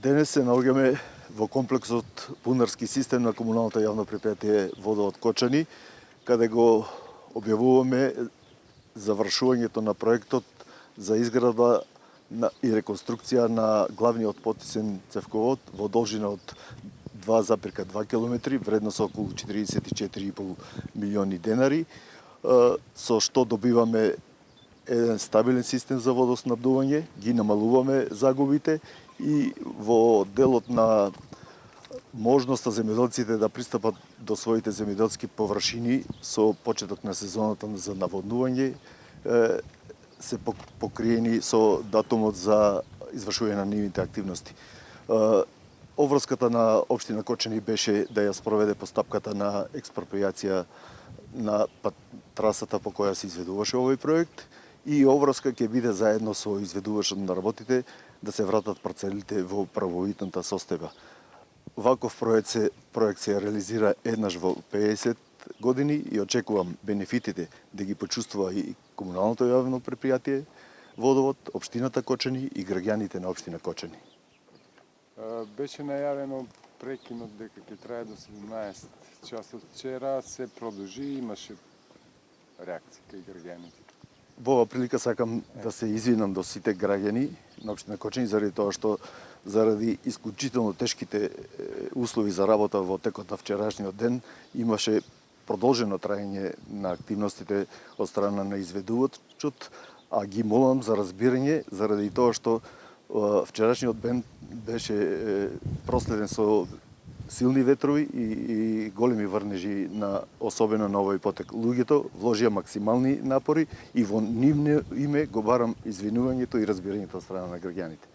Денес се наоѓаме во комплексот бунарски систем на комуналното јавно предпријатие Водовод Кочани, каде го објавуваме завршувањето на проектот за изградба и реконструкција на главниот потисен цевковод во должина од 2,2 км, вредност околу 44,5 милиони денари, со што добиваме еден стабилен систем за водоснабдување, ги намалуваме загубите и во делот на можноста земјоделците да пристапат до своите земјоделски површини со почеток на сезоната за наводнување се покриени со датумот за извршување на нивните активности. Обврската на општина Кочани беше да ја спроведе постапката на експропријација на трасата по која се изведуваше овој проект и обврска ќе биде заедно со изведувачот на работите да се вратат парцелите во правовитната состојба. Ваков проект се реализира еднаш во 50 години и очекувам бенефитите да ги почувствува и комуналното јавно предпријатие Водовод, општината Кочани и граѓаните на општина Кочани. Беше најавено прекинот дека ќе трае до 17 часот вчера, се продолжи и имаше реакција кај граѓаните. Во оваа прилика сакам да се извинам до сите граѓани на општина Кочани заради тоа што заради исклучително тешките услови за работа во текот на вчерашниот ден имаше продолжено траење на активностите од страна на изведувачот, а ги молам за разбирање заради тоа што вчерашниот ден беше проследен со силни ветрови и големи врнежи особено на овој потек. Луѓето вложија максимални напори и во нивно име го барам извинувањето и разбирањето од страна на граѓаните.